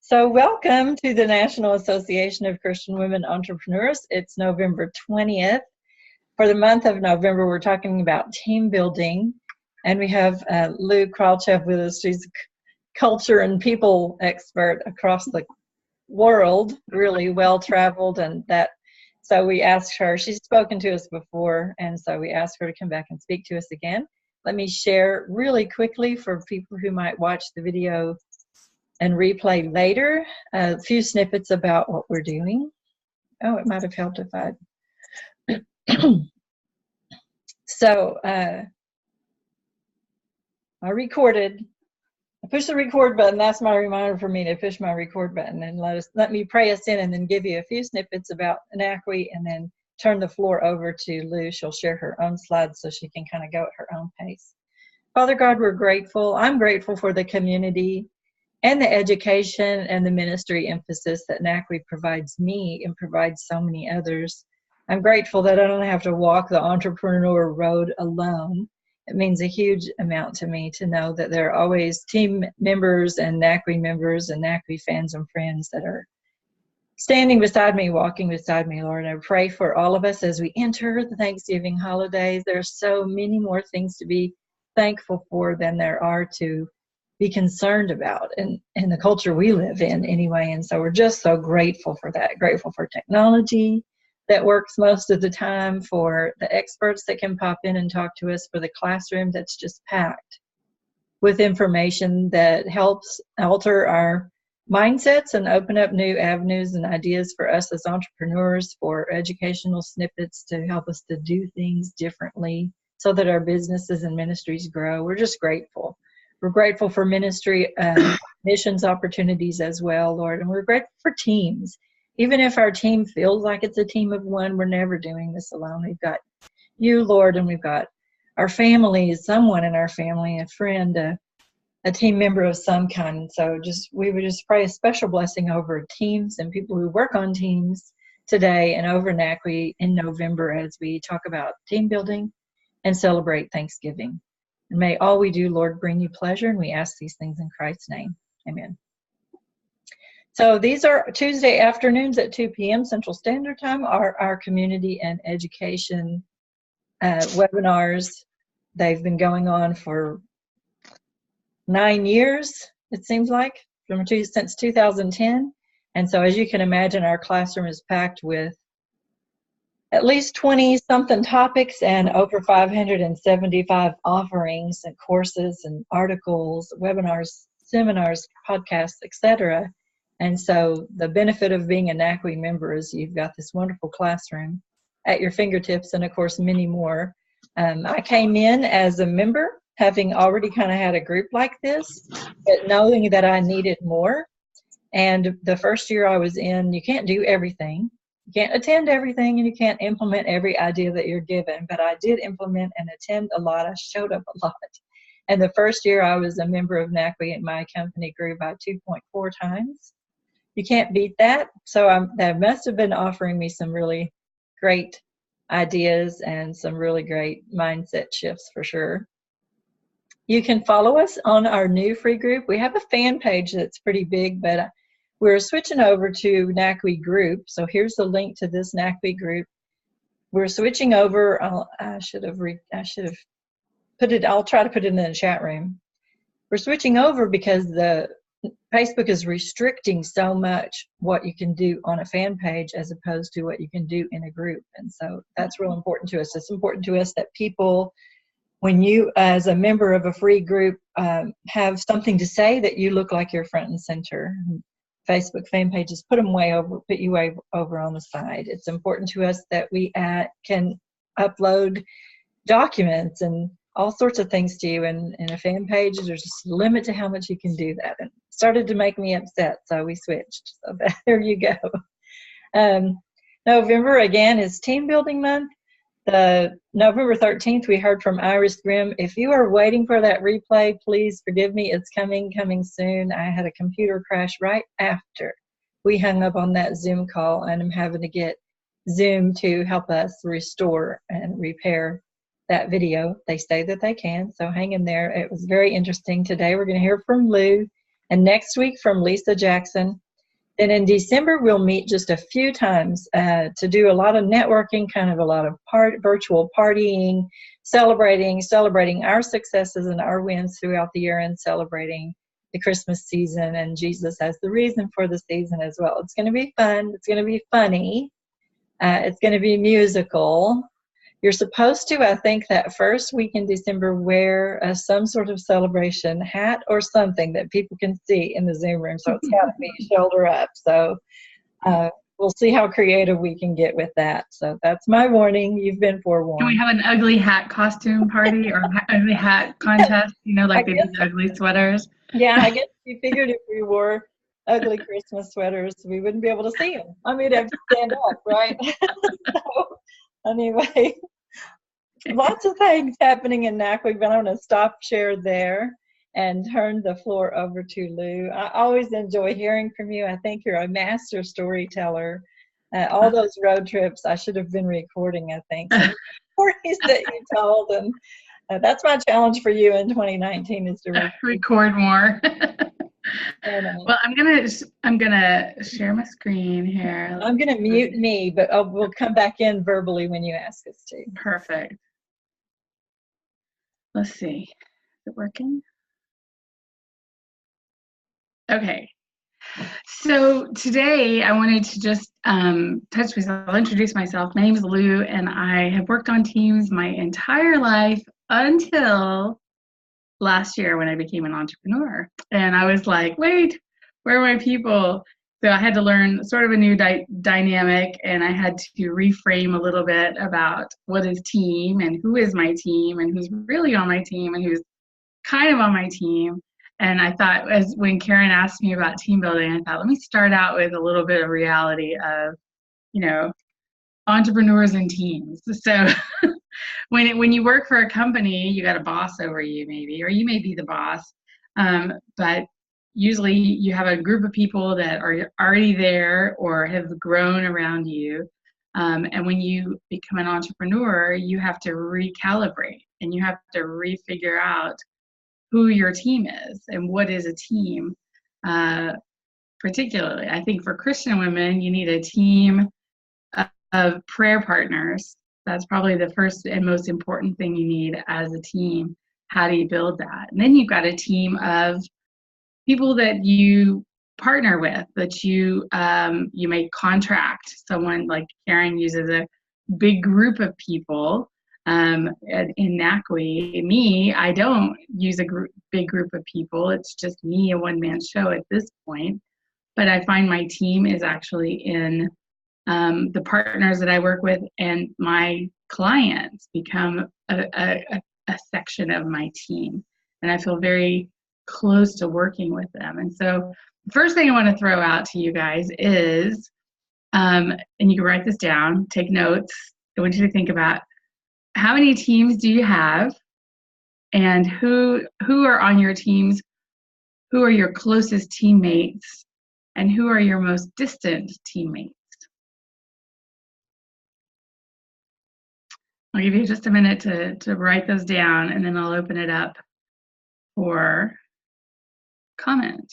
So welcome to the National Association of Christian Women Entrepreneurs. It's November 20th. For the month of November, we're talking about team building. And we have Lue Kraltchev with us. She's a culture and people expert across the world, really well-traveled. So we asked her, she's spoken to us before, and so we asked her to come back and speak to us again. Let me share really quickly for people who might watch the video and replay later, a few snippets about what we're doing. Oh, it might have helped if I... So, I recorded. I pushed the record button. That's my reminder for me to push my record button and let me pray us in and then give you a few snippets about NACWE and then turn the floor over to Lou. She'll share her own slides so she can kind of go at her own pace. Father God, we're grateful. I'm grateful for the community and the education and the ministry emphasis that NACWE provides me and provides so many others. I'm grateful that I don't have to walk the entrepreneur road alone. It means a huge amount to me to know that there are always team members and NACWE members and NACWE fans and friends that are standing beside me, walking beside me, Lord. I pray for all of us as we enter the Thanksgiving holidays. There are so many more things to be thankful for than there are to be concerned about in the culture we live in anyway. And so we're just so grateful for that, grateful for technology that works most of the time, for the experts that can pop in and talk to us, for the classroom that's just packed with information that helps alter our mindsets and open up new avenues and ideas for us as entrepreneurs, for educational snippets to help us to do things differently so that our businesses and ministries grow. We're just grateful. We're grateful for ministry missions opportunities as well, Lord, and we're grateful for teams. Even if our team feels like it's a team of one, we're never doing this alone. We've got you, Lord, and we've got our families, someone in our family, a friend, a team member of some kind. So we would just pray a special blessing over teams and people who work on teams today and over NACWE in November as we talk about team building and celebrate Thanksgiving. And may all we do, Lord, bring you pleasure, and we ask these things in Christ's name. Amen. So these are Tuesday afternoons at 2 p.m. Central Standard Time, are our community and education webinars. They've been going on for 9 years, it seems like, since 2010. And so as you can imagine, our classroom is packed with at least 20-something topics and over 575 offerings and courses and articles, webinars, seminars, podcasts, etc. And so the benefit of being a NACWE member is you've got this wonderful classroom at your fingertips and, of course, many more. I came in as a member, having already kind of had a group like this, but knowing that I needed more. And the first year I was in, you can't do everything. You can't attend everything, and you can't implement every idea that you're given. But I did implement and attend a lot. I showed up a lot. And the first year I was a member of NACWE, and my company grew by 2.4 times. You can't beat that. So that must have been offering me some really great ideas and some really great mindset shifts for sure. You can follow us on our new free group. We have a fan page that's pretty big, but we're switching over to NACWE group. So here's the link to this NACWE group. We're switching over. I should have put it. I'll try to put it in the chat room. We're switching over because the Facebook is restricting so much what you can do on a fan page as opposed to what you can do in a group. And so that's real important to us. It's important to us that people, when you as a member of a free group have something to say, that you look like you're front and center. Facebook fan pages put you way over on the side. It's important to us that we can upload documents and all sorts of things to you. And in a fan page, there's just a limit to how much you can do that. And it started to make me upset, so we switched. So there you go. November, again, is team building month. The November 13th, we heard from Iris Grimm. If you are waiting for that replay, please forgive me. It's coming soon. I had a computer crash right after we hung up on that Zoom call, and I'm having to get Zoom to help us restore and repair that video. They say that they can, so hang in there. It was very interesting. Today we're going to hear from Lou, and next week from Lisa Jackson. Then in December, we'll meet just a few times to do a lot of networking, kind of a lot of virtual partying, celebrating our successes and our wins throughout the year, and celebrating the Christmas season and Jesus as the reason for the season as well. It's going to be fun. It's going to be funny. It's going to be musical. You're supposed to, I think, that first week in December, wear some sort of celebration hat or something that people can see in the Zoom room. So it's got to be shoulder up. So we'll see how creative we can get with that. So that's my warning. You've been forewarned. Can we have an ugly hat costume party or ugly hat contest? You know, like they do the ugly sweaters. Yeah, I guess you figured if we wore ugly Christmas sweaters, we wouldn't be able to see them. I mean, have to stand up, right? So, anyway, lots of things happening in NACWE, but I'm going to stop share there and turn the floor over to Lou. I always enjoy hearing from you. I think you're a master storyteller. All those road trips, I should have been recording, I think. Some stories that you told, and that's my challenge for you in 2019 is to record more. Well, I'm gonna share my screen here. I'm gonna mute me, but we'll come back in verbally when you ask us to. Perfect. Let's see. Is it working? Okay. So today I wanted to just touch base. I'll introduce myself. My name is Lou, and I have worked on teams my entire life until last year when I became an entrepreneur. And I was like, wait, where are my people? So I had to learn sort of a new dynamic, and I had to reframe a little bit about what is team and who is my team and who's really on my team and who's kind of on my team. And I thought, when Karen asked me about team building, I thought, let me start out with a little bit of reality of, entrepreneurs and teams. So when you work for a company, you got a boss over you maybe, or you may be the boss. But usually you have a group of people that are already there or have grown around you. And when you become an entrepreneur, you have to recalibrate and you have to refigure out who your team is and what is a team. Particularly, I think for Christian women, you need a team of prayer partners. That's probably the first and most important thing you need as a team. How do you build that? And then you've got a team of people that you partner with, that you may contract. Someone like Karen uses a big group of people. In NACWE, me, I don't use a big group of people. It's just me, a one-man show at this point. But I find my team is actually in the partners that I work with, and my clients become a section of my team. And I feel very close to working with them. And so the first thing I want to throw out to you guys is, and you can write this down, take notes. I want you to think about how many teams do you have, and who are on your teams, who are your closest teammates, and who are your most distant teammates. I'll give you just a minute to write those down, and then I'll open it up for comment.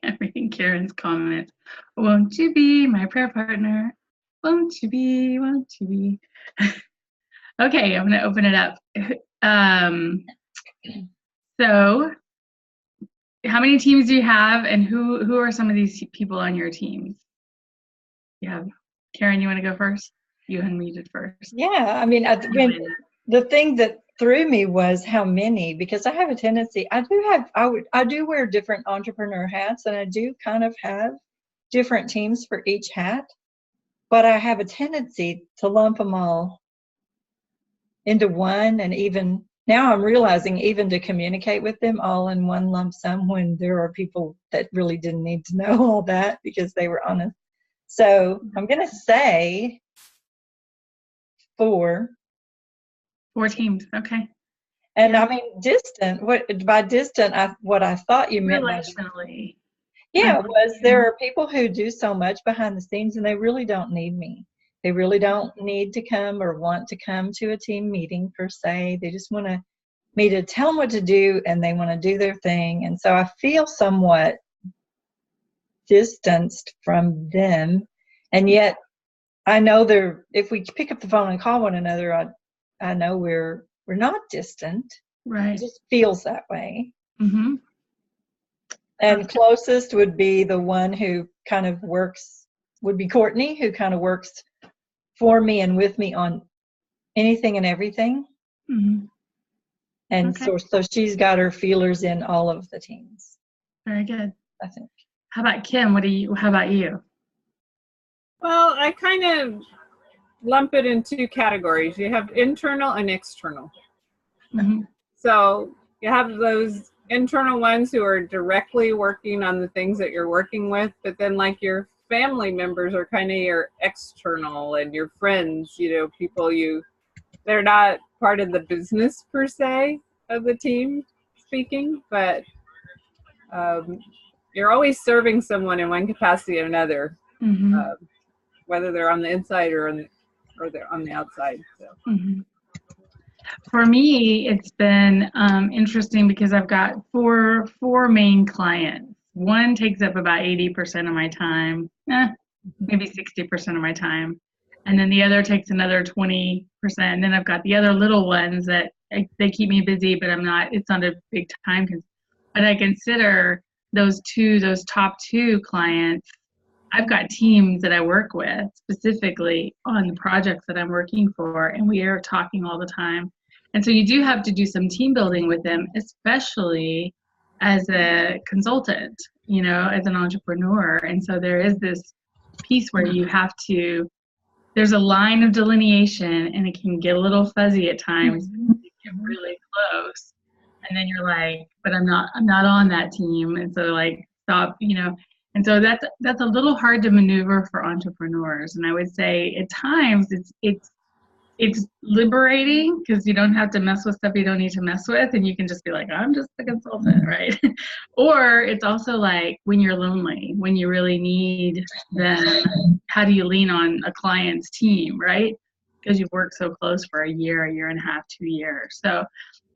I'm reading Karen's comment. Won't you be my prayer partner? Won't you be, won't you be? Okay, I'm gonna open it up. So how many teams do you have, and who are some of these people on your teams? You have, Karen, you want to go first? You unmuted first. Yeah, I mean, the thing that threw me was how many, because I have a tendency, I do wear different entrepreneur hats, and I do kind of have different teams for each hat, but I have a tendency to lump them all into one, and even now I'm realizing even to communicate with them all in one lump sum when there are people that really didn't need to know all that because they were honest. So I'm going to say 4. 4 teams, okay. And I mean, distant, by distant, what I thought you meant relationally. Yeah, was there are people who do so much behind the scenes and they really don't need me. They really don't need to come or want to come to a team meeting per se. They just want me to tell them what to do, and they want to do their thing. And so I feel somewhat distanced from them, and yet I know if we pick up the phone and call one another, I know we're not distant. Right. It just feels that way. Mm-hmm. And closest would be the one who kind of would be Courtney, who kind of works for me and with me on anything and everything. Mm-hmm. And Okay. so she's got her feelers in all of the teams. Very good. I think. How about Kim? How about you? Well, I kind of lump it in two categories. You have internal and external. Mm-hmm. So you have those internal ones who are directly working on the things that you're working with, but then like your family members are kind of your external, and your friends, people they're not part of the business per se of the team speaking, but you're always serving someone in one capacity or another, Mm-hmm. whether they're on the inside or they're on the outside. So. Mm-hmm. For me, it's been interesting because I've got four main clients. One takes up about 80% of my time, maybe 60% of my time. And then the other takes another 20%. And then I've got the other little ones that they keep me busy, but it's not a big time. But I consider those top two clients, I've got teams that I work with specifically on the projects that I'm working for, and we are talking all the time. And so you do have to do some team building with them, especially as a consultant, as an entrepreneur. And so there is this piece where there's a line of delineation, and it can get a little fuzzy at times. Mm-hmm. You get really close, and then you're like, but I'm not on that team. And so like, stop, And so that's a little hard to maneuver for entrepreneurs. And I would say at times it's liberating because you don't have to mess with stuff you don't need to mess with, and you can just be like, I'm just a consultant, right? Or it's also like when you're lonely, when you really need them, how do you lean on a client's team, right? Because you've worked so close for a year and a half, 2 years. So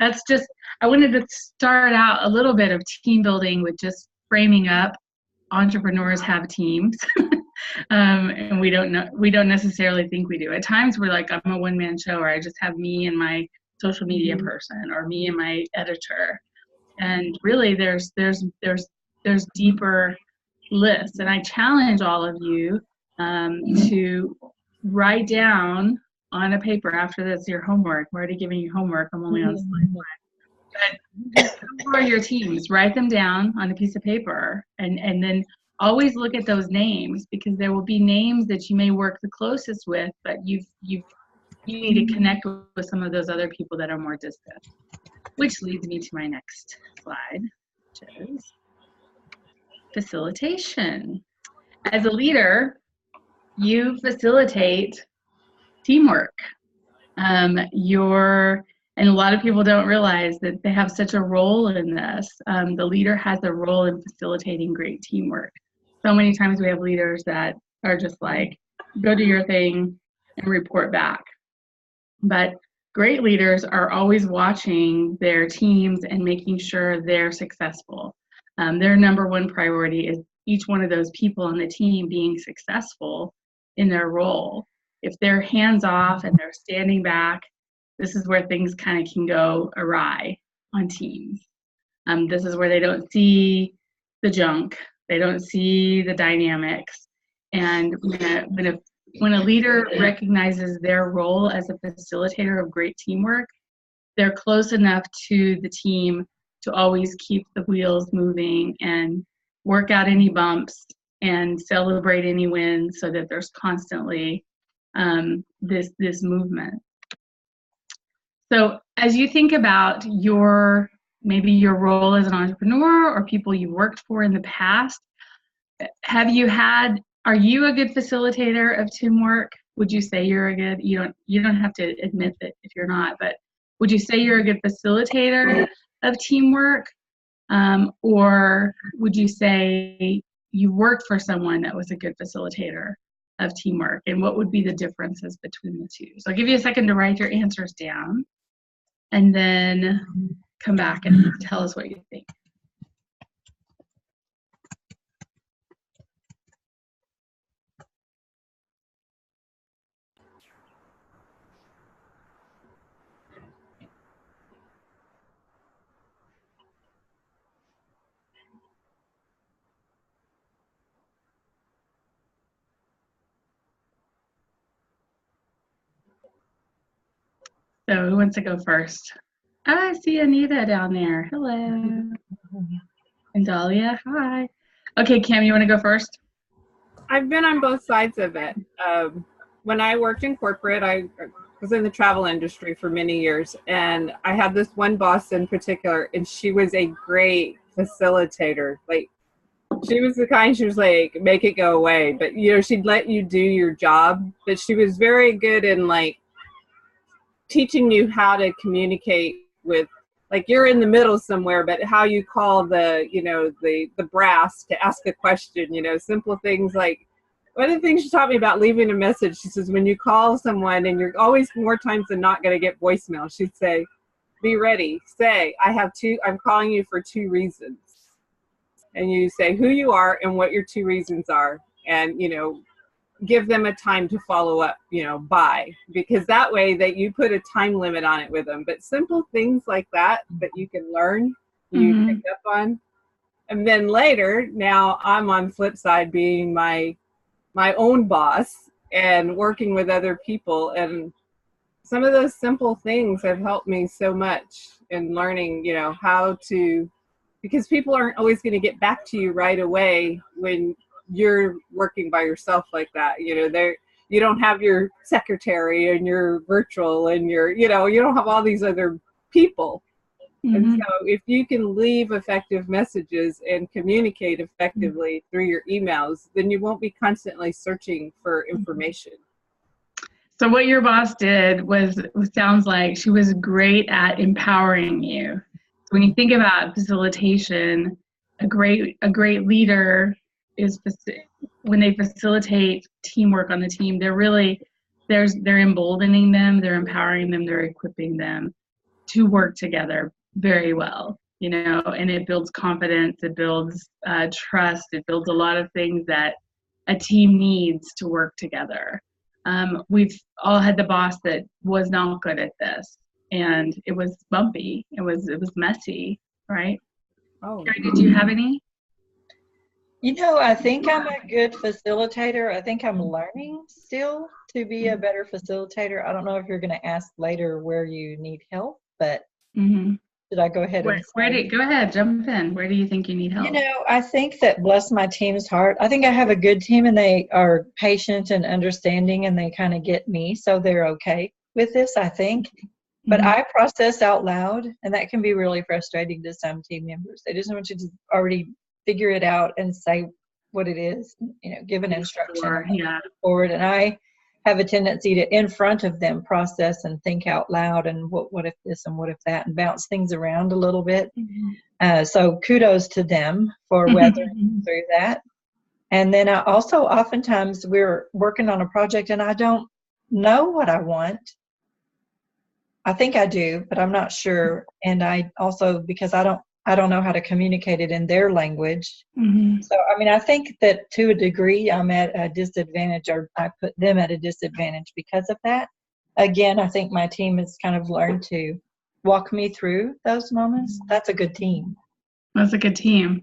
that's just, I wanted to start out a little bit of team building with just framing up entrepreneurs have teams. And we don't necessarily think we do. At times we're like, I'm a one-man show, or I just have me and my social media person, or me and my editor. And really there's deeper lists. And I challenge all of you to write down on a paper after this your homework. I'm already giving you homework. I'm only on slide 1. But who are your teams? Write them down on a piece of paper, and then always look at those names, because there will be names that you may work the closest with, but you need to connect with some of those other people that are more distant. Which leads me to my next slide, which is facilitation. As a leader, you facilitate teamwork. And a lot of people don't realize that they have such a role in this. The leader has a role in facilitating great teamwork. So many times we have leaders that are just like, go do your thing and report back. But great leaders are always watching their teams and making sure they're successful. Their number one priority is each one of those people on the team being successful in their role. If they're hands off and they're standing back, this is where things kind of can go awry on teams. This is where they don't see the junk. They don't see the dynamics. And when a leader recognizes their role as a facilitator of great teamwork, they're close enough to the team to always keep the wheels moving and work out any bumps and celebrate any wins, so that there's constantly this movement. So as you think about maybe your role as an entrepreneur or people you've worked for in the past, are you a good facilitator of teamwork? Would you say you're you don't have to admit that if you're not, but would you say you're a good facilitator of teamwork? Or would you say you worked for someone that was a good facilitator of teamwork, and what would be the differences between the two? So I'll give you a second to write your answers down, and then come back and tell us what you think. So who wants to go first? Oh, I see Anita down there. Hello. And Dahlia, hi. Okay, Cam, you want to go first? I've been on both sides of it. When I worked in corporate, I was in the travel industry for many years, and I had this one boss in particular, and she was a great facilitator. Like, she was the kind, she was like, make it go away. But, you know, she'd let you do your job, but she was very good in, like, teaching you how to communicate with, like, you're in the middle somewhere, but how you call the, you know, the brass to ask a question, you know, simple things like, one of the things she taught me about leaving a message, she says, when you call someone, and you're always more times than not going to get voicemail, she'd say, be ready, say, I'm calling you for 2 reasons. And you say who you are and what your 2 reasons are. And, you know, give them a time to follow up, you know, by, because that way that you put a time limit on it with them. But simple things like that you can learn, you pick up on. And then later, now I'm on flip side being my own boss and working with other people. And some of those simple things have helped me so much in learning, you know, how to, because people aren't always going to get back to you right away when you're working by yourself like that. You know, you don't have your secretary and your virtual and your, you know, you don't have all these other people. And so if you can leave effective messages and communicate effectively through your emails, then you won't be constantly searching for information. So what your boss did sounds like she was great at empowering you. When you think about facilitation, a great leader is, when they facilitate teamwork on the team, they're emboldening them, they're empowering them, they're equipping them to work together very well, you know, and it builds confidence, it builds trust, it builds a lot of things that a team needs to work together. We've all had the boss that was not good at this, and it was bumpy, it was messy, right? Oh, Carrie, did you have any? You know, I think I'm a good facilitator. I think I'm learning still to be a better facilitator. I don't know if you're going to ask later where you need help, but should I go ahead and go ahead, jump in. Where do you think you need help? You know, I think that, bless my team's heart, I think I have a good team, and they are patient and understanding, and they kind of get me, so they're okay with this, I think. But I process out loud, and that can be really frustrating to some team members. They just want you to already figure it out and say what it is, you know, give an instruction forward. And I have a tendency to, in front of them, process and think out loud, and what if this and what if that, and bounce things around a little bit. So kudos to them for weathering through that. And then I also, oftentimes we're working on a project and I don't know what I want. I think I do, but I'm not sure. And I also, because I don't know how to communicate it in their language. So, I mean, I think that to a degree I'm at a disadvantage, or I put them at a disadvantage because of that. Again, I think my team has kind of learned to walk me through those moments. That's a good team. That's a good team.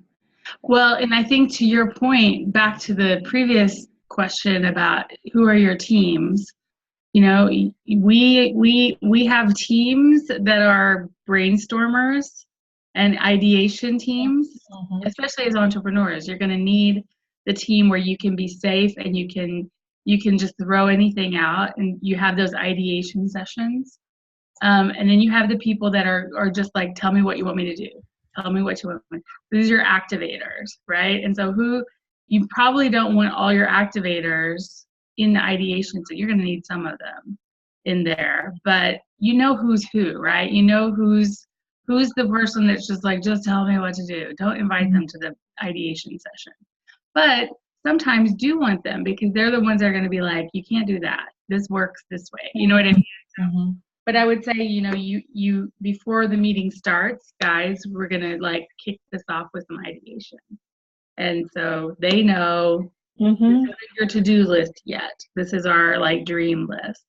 Well, and I think to your point, back to the previous question about who are your teams, you know, we have teams that are brainstormers and ideation teams, especially as entrepreneurs. You're going to need the team where you can be safe and you can just throw anything out, and you have those ideation sessions. And then you have the people that are just like, tell me what you want me to do. Tell me what you want me to do. These are your activators, right? And so you probably don't want all your activators in the ideation, so you're going to need some of them in there. But you know who's who, right? You know who's the person that's just like, just tell me what to do. Don't invite them to the ideation session. But sometimes do want them because they're the ones that are going to be like, you can't do that. This works this way. You know what I mean? Mm-hmm. But I would say, you before the meeting starts, guys, we're going to like kick this off with some ideation. And so they know this isn't your to-do list yet. This is our like dream list.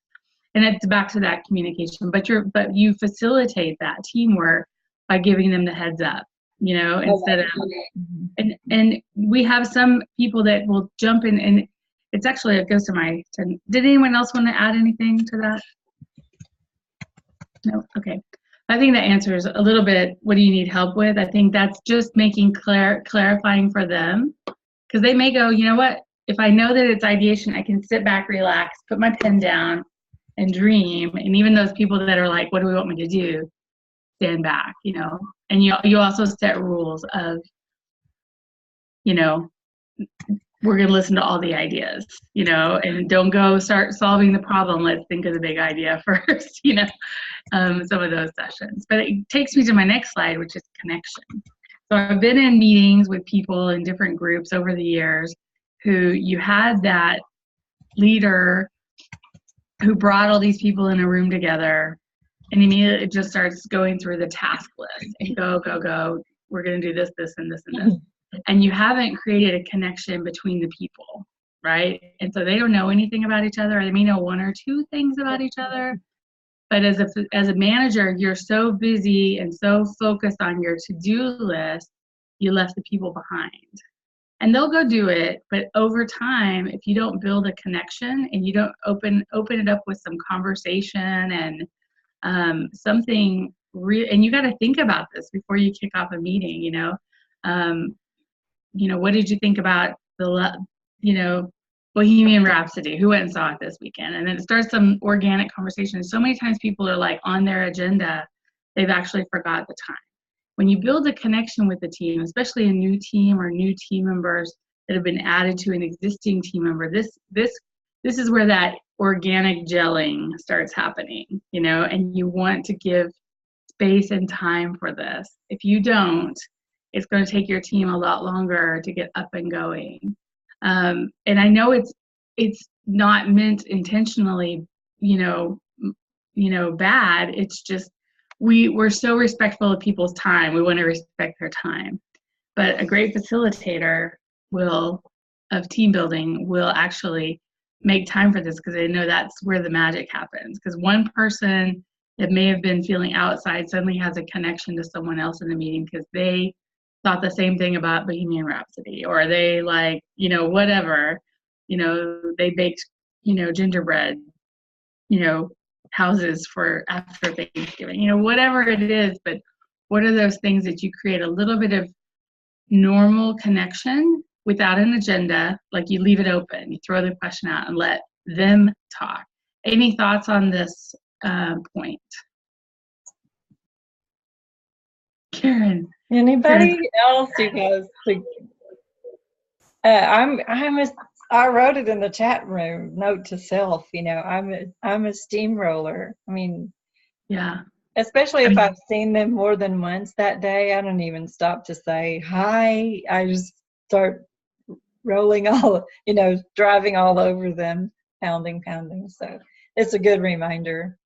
And it's back to that communication. But you facilitate that teamwork by giving them the heads up, instead of and we have some people that will jump in, and it's actually, it goes to did anyone else want to add anything to that? No? Okay. I think that answers a little bit, what do you need help with? I think that's just making clarifying for them, because they may go, you know what, if I know that it's ideation, I can sit back, relax, put my pen down and dream. And even those people that are like, what do we want me to do? Stand back, and you also set rules of, we're going to listen to all the ideas, and don't go start solving the problem. Let's think of the big idea first, some of those sessions. But it takes me to my next slide, which is connection. So I've been in meetings with people in different groups over the years who you had that leader who brought all these people in a room together, and immediately it just starts going through the task list and go, we're going to do this, this, and this, and this. And you haven't created a connection between the people, right? And so they don't know anything about each other, or they may know one or two things about each other. But as a manager, you're so busy and so focused on your to-do list, you left the people behind. And they'll go do it, but over time, if you don't build a connection and you don't open it up with some conversation and something real, and you got to think about this before you kick off a meeting, what did you think about Bohemian Rhapsody? Who went and saw it this weekend? And then it starts some organic conversation. So many times people are like on their agenda, they've actually forgot the time. When you build a connection with the team, especially a new team or new team members that have been added to an existing team member, this is where that organic gelling starts happening, and you want to give space and time for this. If you don't, it's going to take your team a lot longer to get up and going. And I know it's not meant intentionally, bad. It's just we're so respectful of people's time. We want to respect their time. But a great facilitator of team building will actually make time for this, because they know that's where the magic happens. Because one person that may have been feeling outside suddenly has a connection to someone else in the meeting because they thought the same thing about Bohemian Rhapsody, or they whatever, they baked, gingerbread, houses for after Thanksgiving, whatever it is. But what are those things that you create a little bit of normal connection without an agenda? Like you leave it open, you throw the question out and let them talk. Any thoughts on this point? Karen. Anybody else who has I wrote it in the chat room, note to self, I'm a steamroller. I mean, yeah. Especially if I've seen them more than once that day, I don't even stop to say hi. I just start rolling driving all over them, pounding. So it's a good reminder,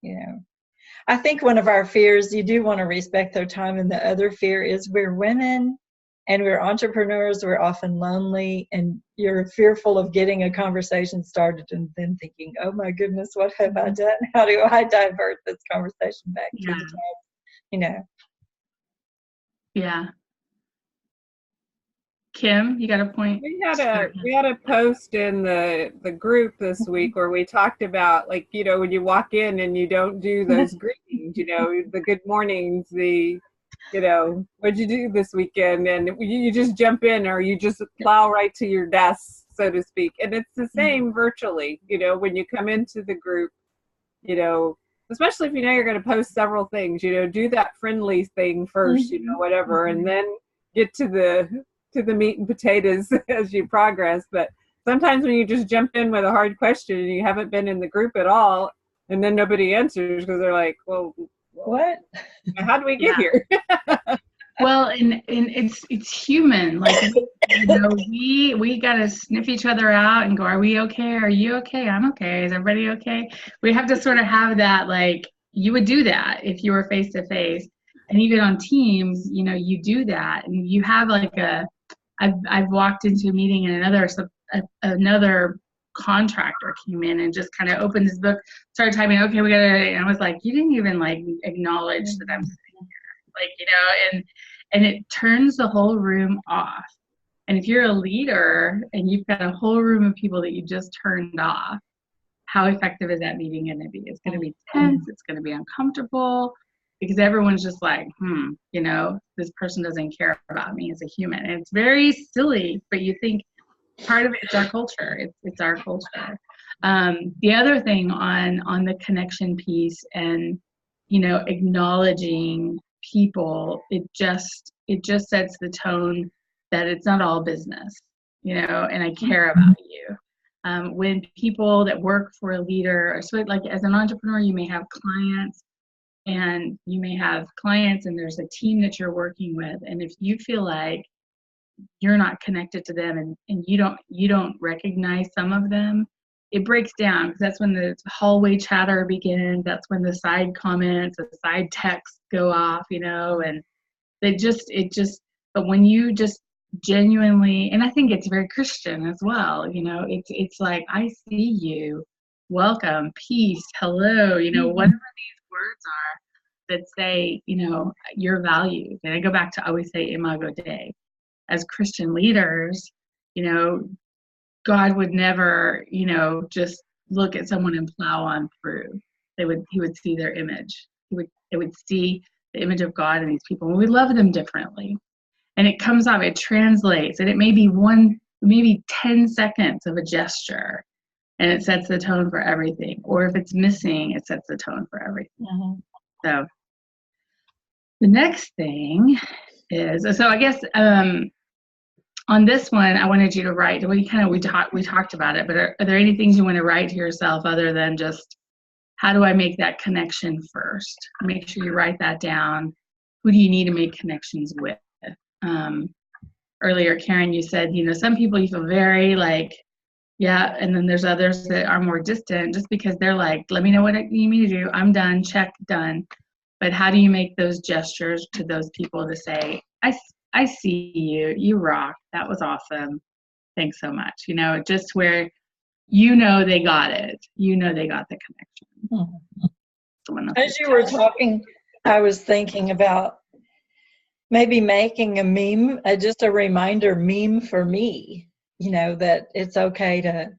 I think one of our fears, you do want to respect their time, and the other fear is we're women and we're entrepreneurs, we're often lonely, and you're fearful of getting a conversation started and then thinking, oh my goodness, what have I done? How do I divert this conversation back to the job? Yeah. Kim, you got a point? We had a post in the group this week where we talked about, when you walk in and you don't do those greetings, the good mornings, the what'd you do this weekend, and you just jump in, or you just plow right to your desk, so to speak. And it's the same virtually, when you come into the group, especially if you're going to post several things, do that friendly thing first, whatever, and then get to the meat and potatoes as you progress. But sometimes when you just jump in with a hard question and you haven't been in the group at all, and then nobody answers because they're like, well, what? How do we get here? Well, and it's human. Like, we gotta sniff each other out and go, are we okay? Are you okay? I'm okay. Is everybody okay? We have to sort of have that, like, you would do that if you were face to face. And even on Teams, you do that. And you have like I've walked into a meeting and another contractor came in and just kind of opened his book, started typing, okay, we gotta, and I was like, you didn't even like acknowledge that I'm sitting here. Like, and it turns the whole room off. And if you're a leader and you've got a whole room of people that you just turned off, how effective is that meeting going to be? It's going to be tense. It's going to be uncomfortable because everyone's just like, this person doesn't care about me as a human. And it's very silly, but you think part of it's our culture. It's our culture. The other thing on the connection piece and, acknowledging people, it just sets the tone that it's not all business, and I care about you. When people that work for a leader, so like as an entrepreneur, you may have clients and there's a team that you're working with. And if you feel like you're not connected to them and you don't recognize some of them, it breaks down, because that's when the hallway chatter begins. That's when the side comments, the side texts go off, and but when you just genuinely, and I think it's very Christian as well, it's like, I see you, welcome, peace, hello, whatever these words are that say, you're valued. And I go back to always say Imago Dei. As Christian leaders, God would never, just look at someone and plow on through. He would see their image. They would see the image of God in these people, and we love them differently. And it comes off, it translates, and it may be maybe 10 seconds of a gesture, and it sets the tone for everything. Or if it's missing, it sets the tone for everything. Mm-hmm. So the next thing is, so I guess on this one, I wanted you to write. We talked about it, but are there any things you want to write to yourself other than just, how do I make that connection first? Make sure you write that down. Who do you need to make connections with? Earlier, Karen, you said, some people you feel very like, yeah, and then there's others that are more distant just because they're like, let me know what you need me to do. I'm done, check, done. But how do you make those gestures to those people to say, I see you, you rock, that was awesome, thanks so much. Just where they got it. They got the connection. Mm-hmm. As you were talking, I was thinking about maybe making a meme, just a reminder meme for me, that it's okay to,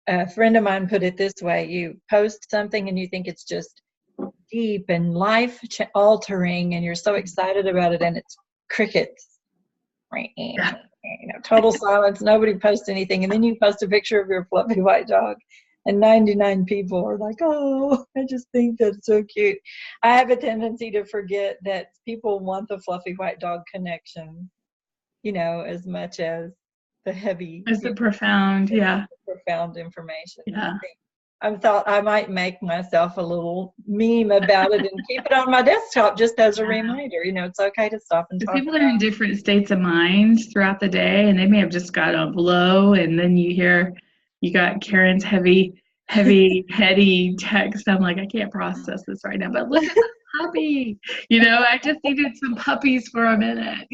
a friend of mine put it this way: you post something and you think it's just deep and life altering and you're so excited about it, and it's crickets, total silence, nobody posts anything, and then you post a picture of your fluffy white dog and 99 people are like, oh, I just think that's so cute. I have a tendency to forget that people want the fluffy white dog connection, as much as the heavy, as the profound, profound information. Yeah. I thought I might make myself a little meme about it and keep it on my desktop just as a reminder. It's okay to stop and talk. People are in different states of mind throughout the day, and they may have just got a blow, and then you got Karen's heavy, heady text. I'm like, I can't process this right now, but look at the puppy. I just needed some puppies for a minute.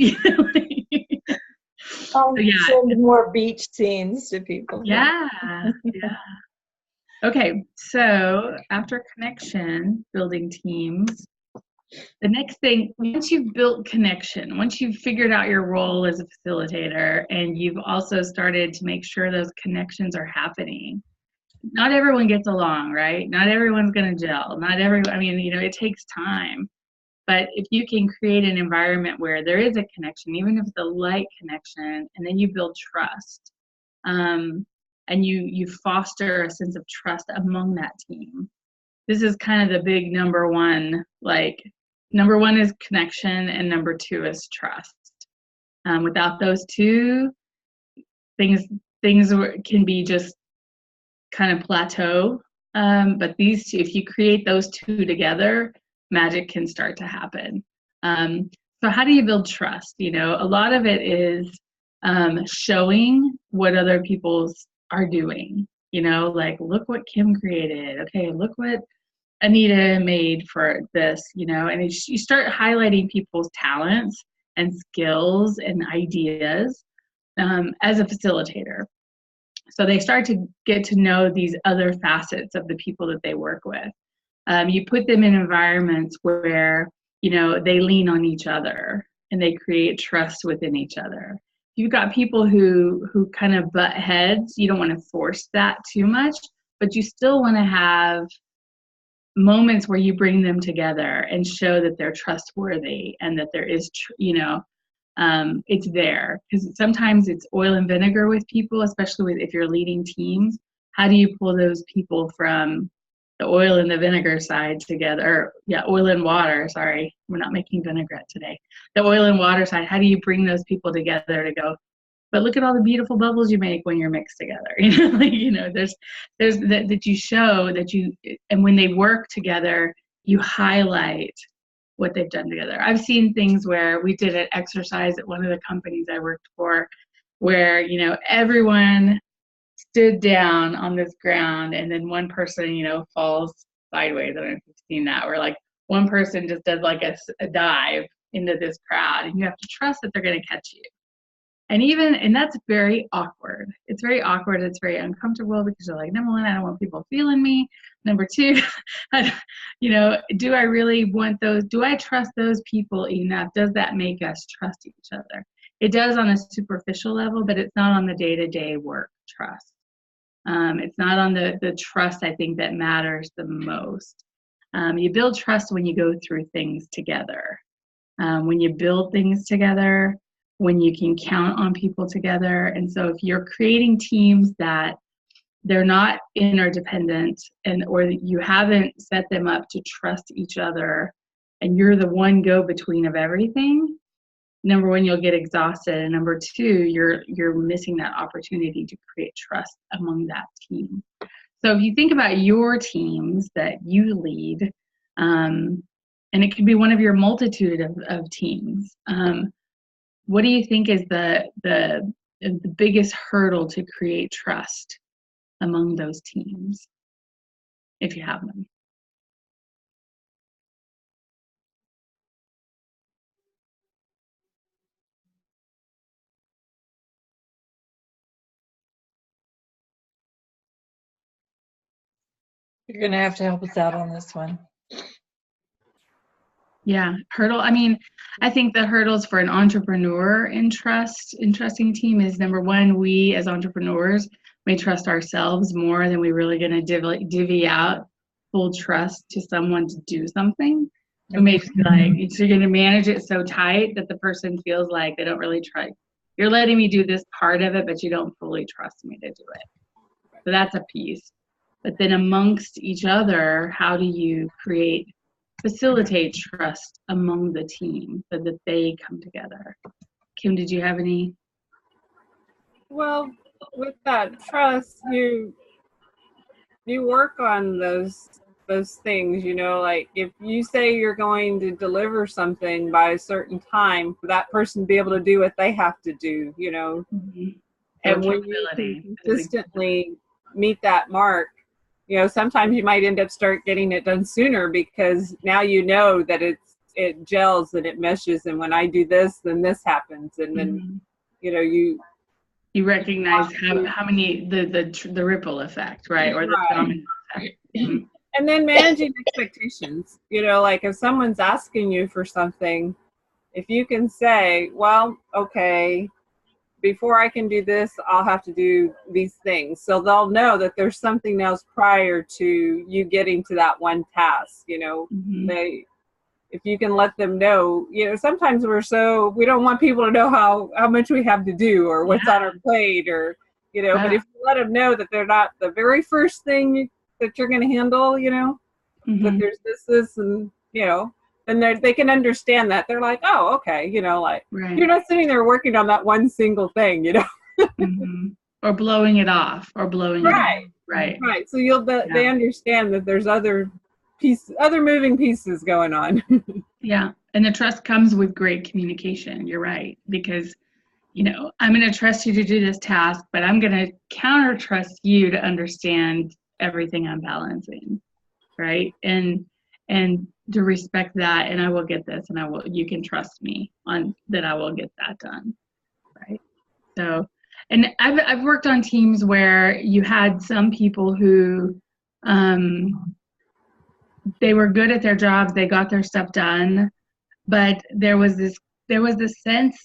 I'll send more beach scenes to people. Yeah. Okay, so after connection, building teams, the next thing, once you've built connection, once you've figured out your role as a facilitator, and you've also started to make sure those connections are happening, not everyone gets along, right? Not everyone's going to gel. It takes time. But if you can create an environment where there is a connection, even if it's a light connection, and then you build trust, and you foster a sense of trust among that team. This is kind of the big number one. Like, number one is connection, and number two is trust. Without those two, things can be just kind of plateau. But these two, if you create those two together, magic can start to happen. So how do you build trust? You know, a lot of it is showing what other people are doing. You know, like, look what Kim created. Okay, look what Anita made for this, you know, and you start highlighting people's talents and skills and ideas as a facilitator. So they start to get to know these other facets of the people that they work with. You put them in environments where, you know, they lean on each other and they create trust within each other. You've got people who kind of butt heads. You don't want to force that too much, but you still want to have moments where you bring them together and show that they're trustworthy and that there is, it's there. Because sometimes it's oil and vinegar with people, especially if you're leading teams. How do you pull those people from the oil and the vinegar side together? Oil and water, sorry. We're not making vinaigrette today. The oil and water side, how do you bring those people together to go, but look at all the beautiful bubbles you make when you're mixed together. There's that you show that and when they work together, you highlight what they've done together. I've seen things where we did an exercise at one of the companies I worked for where, you know, everyone stood down on this ground and then one person, you know, falls sideways. I don't know if you've seen that, where like one person just does like a dive into this crowd and you have to trust that they're going to catch you. And that's very awkward. It's very awkward. It's very uncomfortable because you're like, number one, I don't want people feeling me. Number two, do I really want those? Do I trust those people enough? Does that make us trust each other? It does on a superficial level, but it's not on the day-to-day work trust. It's not on the trust, I think, that matters the most. You build trust when you go through things together. When you build things together, when you can count on people together. And so if you're creating teams that they're not interdependent or you haven't set them up to trust each other and you're the one go-between of everything, number one, you'll get exhausted. And number two, you're missing that opportunity to create trust among that team. So if you think about your teams that you lead, and it could be one of your multitude of teams, what do you think is the biggest hurdle to create trust among those teams, if you have them? You're going to have to help us out on this one. Yeah, hurdle. I mean, I think the hurdles for an entrepreneur in trusting team is, number one, we as entrepreneurs may trust ourselves more than we're really going to divvy out full trust to someone to do something. We may feel like you're going to manage it so tight that the person feels like they don't really try. You're letting me do this part of it, but you don't fully trust me to do it. So that's a piece. But then amongst each other, how do you facilitate trust among the team so that they come together? Kim, did you have any? Well, with that trust, you work on those things, like if you say you're going to deliver something by a certain time, for that person to be able to do what they have to do, Mm-hmm. And when you can consistently meet that mark, sometimes you might end up start getting it done sooner because now that it gels and it meshes, and when I do this, then this happens, and then you recognize how many the ripple effect, right? Or the domino effect. Mm-hmm. And then managing expectations, like if someone's asking you for something, if you can say, well, okay, before I can do this, I'll have to do these things. So they'll know that there's something else prior to you getting to that one task, Mm-hmm. If you can let them know, sometimes we don't want people to know how much we have to do or what's on our plate or, but if you let them know that they're not the very first thing that you're going to handle, Mm-hmm. that there's this, and, then they can understand that. They're like, oh, okay, right. You're not sitting there working on that one single thing, Mm-hmm. Or blowing it off or blowing it off. Right. So they understand that there's other other moving pieces going on. Yeah. And the trust comes with great communication. You're right. Because, I'm going to trust you to do this task, but I'm going to counter trust you to understand everything I'm balancing. Right. And to respect that, and I will get this, and you can trust me on that I will get that done. Right. So, and I've worked on teams where you had some people who, they were good at their jobs, they got their stuff done, but there was this sense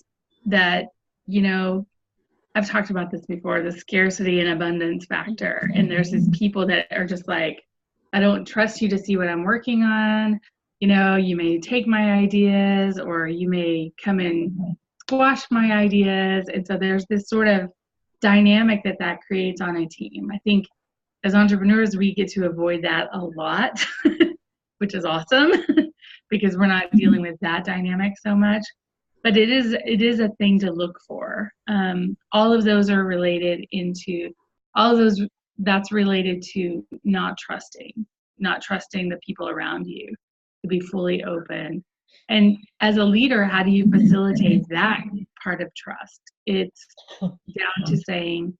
that, I've talked about this before, the scarcity and abundance factor. And there's these people that are just like, I don't trust you to see what I'm working on. You may take my ideas, or you may come and squash my ideas. And so there's this sort of dynamic that creates on a team. I think as entrepreneurs, we get to avoid that a lot, which is awesome because we're not dealing with that dynamic so much. But it is a thing to look for. All of those are related that's related to not trusting the people around you, to be fully open. And as a leader, how do you facilitate that part of trust? It's down to saying,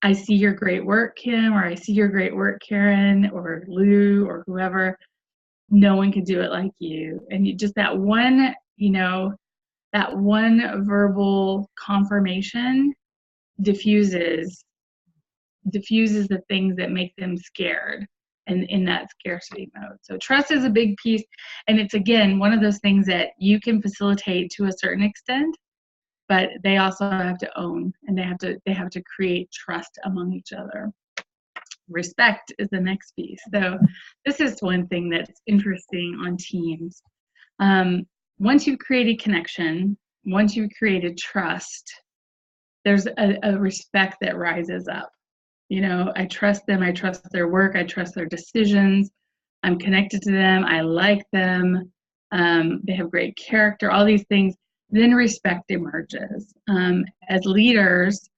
I see your great work, Kim, or I see your great work, Karen, or Lou, or whoever. No one can do it like you. And just that one verbal confirmation diffuses the things that make them scared and in that scarcity mode. So trust is a big piece. And it's, again, one of those things that you can facilitate to a certain extent, but they also have to own, and they have to create trust among each other. Respect is the next piece. So this is one thing that's interesting on teams. Once you've created connection, once you've created trust, there's a respect that rises up. I trust them, I trust their work, I trust their decisions, I'm connected to them, I like them, they have great character, all these things. Then respect emerges. As leaders,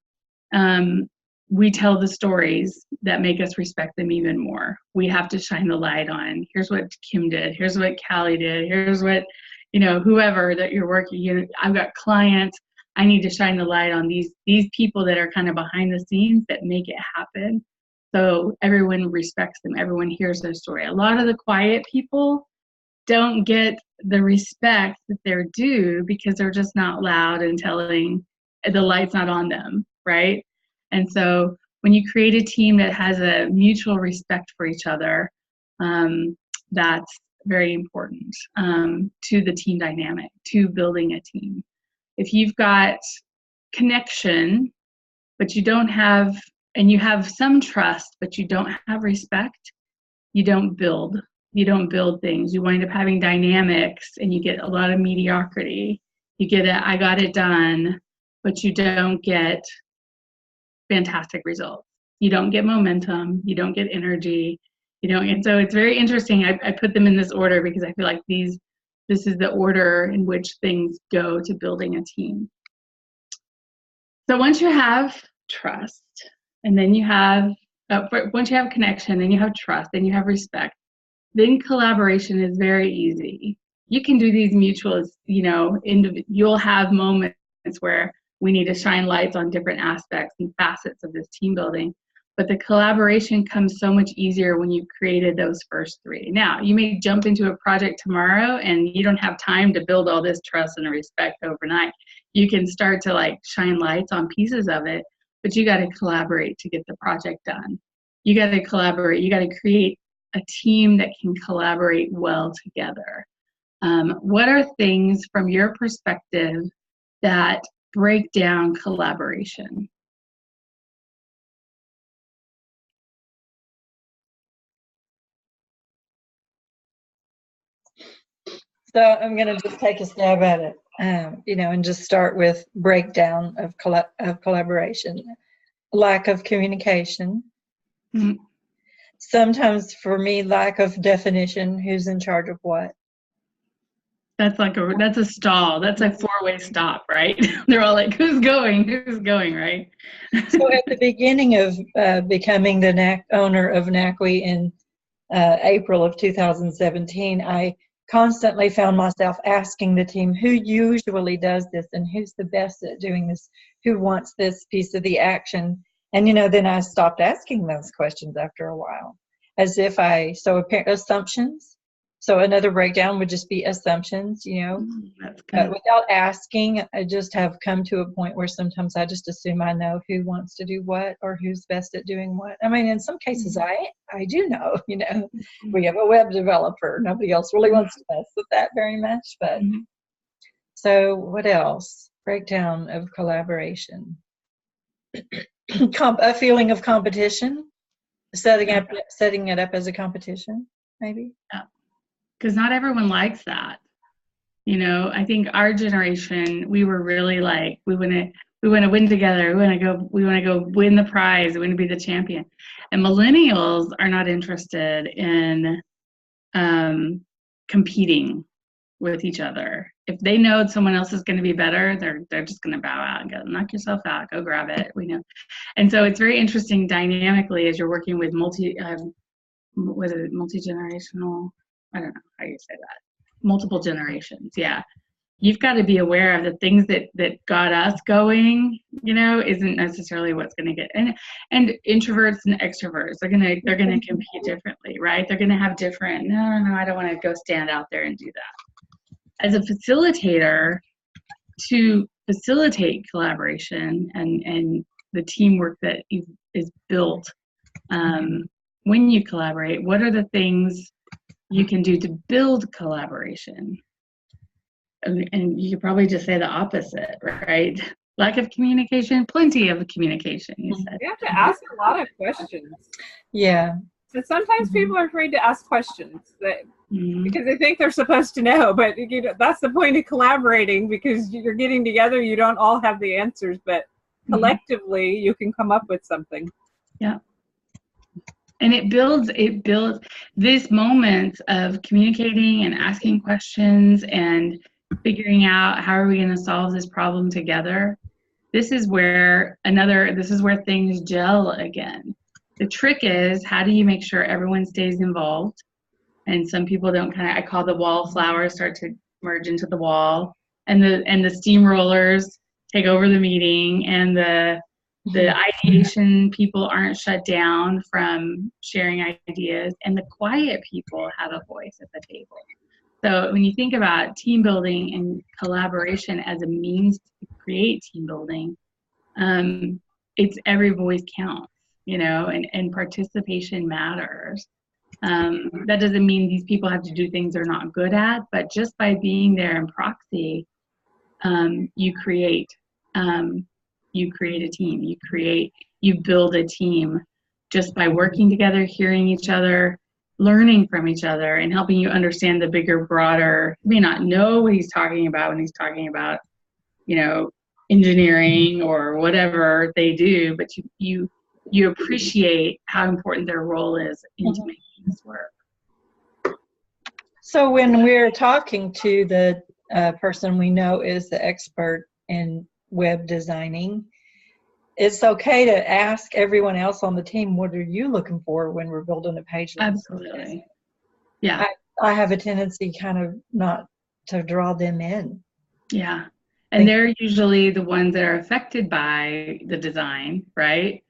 we tell the stories that make us respect them even more. We have to shine the light on, here's what Kim did, here's what Callie did, here's what, whoever that you're working, I've got clients, I need to shine the light on these people that are kind of behind the scenes that make it happen. So everyone respects them, everyone hears their story. A lot of the quiet people don't get the respect that they're due because they're just not loud and telling, the light's not on them, right? And so when you create a team that has a mutual respect for each other, that's very important to the team dynamic, to building a team. If you've got connection, but you don't have, and you have some trust, but you don't have respect, you don't build things. You wind up having dynamics, and you get a lot of mediocrity. You get I got it done, but you don't get fantastic results. You don't get momentum, you don't get energy, and so it's very interesting. I put them in this order because I feel like this is the order in which things go to building a team. So once you have trust, and then you have, once you have connection, then you have trust, then you have respect, then collaboration is very easy. You can do these mutuals, you'll have moments where we need to shine lights on different aspects and facets of this team building. But the collaboration comes so much easier when you've created those first three. Now, you may jump into a project tomorrow and you don't have time to build all this trust and respect overnight. You can start to shine lights on pieces of it, but you got to collaborate to get the project done. You got to collaborate. You got to create a team that can collaborate well together. What are things from your perspective that break down collaboration? So I'm going to just take a stab at it, and just start with breakdown of collaboration. Lack of communication. Mm-hmm. Sometimes for me, lack of definition, who's in charge of what. That's that's a stall. That's a four-way stop, right? They're all like, who's going, right? So at the beginning of becoming the owner of NACWE in April of 2017, I constantly found myself asking the team, who usually does this and who's the best at doing this, who wants this piece of the action. And, then I stopped asking those questions after a while, as if assumptions. So another breakdown would just be assumptions, That's good. without asking. I just have come to a point where sometimes I just assume I know who wants to do what or who's best at doing what. I mean, in some cases I do know, we have a web developer. Nobody else really wants to mess with that very much. But so what else? Breakdown of collaboration. A feeling of competition, setting it up as a competition, maybe. Yeah. Because not everyone likes that. I think our generation, we were really like, we want to win together. We want to go win the prize. We want to be the champion. And millennials are not interested in competing with each other. If they know someone else is going to be better, they're just going to bow out and go, knock yourself out, go grab it. We know. And so it's very interesting dynamically as you're working with multi-generational, I don't know how you say that. Multiple generations, yeah. You've got to be aware of the things that got us going, isn't necessarily what's going to get. And introverts and extroverts, they're gonna compete differently, right? They're gonna have different. No, I don't want to go stand out there and do that. As a facilitator, to facilitate collaboration and the teamwork that is built when you collaborate, what are the things you can do to build collaboration? And you could probably just say the opposite, right? Lack of communication, plenty of communication, you said. You have to ask a lot of questions. Yeah. So sometimes people are afraid to ask questions because they think they're supposed to know, but that's the point of collaborating, because you're getting together, you don't all have the answers, but collectively you can come up with something. Yeah. And it builds this moment of communicating and asking questions and figuring out how are we going to solve this problem together. This is where things gel again. The trick is, how do you make sure everyone stays involved? And some people don't I call the wallflowers start to merge into the wall, and the steamrollers take over the meeting, and the ideation people aren't shut down from sharing ideas, and the quiet people have a voice at the table. So when you think about team building and collaboration as a means to create team building, it's every voice counts, and participation matters. That doesn't mean these people have to do things they're not good at, but just by being there in proxy, you create a team. You build a team just by working together, hearing each other, learning from each other, and helping you understand the bigger, broader. You may not know what he's talking about when he's talking about, engineering or whatever they do, but you appreciate how important their role is into making this work. So when we're talking to the person we know is the expert in web designing, it's okay to ask everyone else on the team, what are you looking for when we're building a page? Absolutely. Yeah. I have a tendency kind of not to draw them in. Yeah. And they're usually the ones that are affected by the design, right?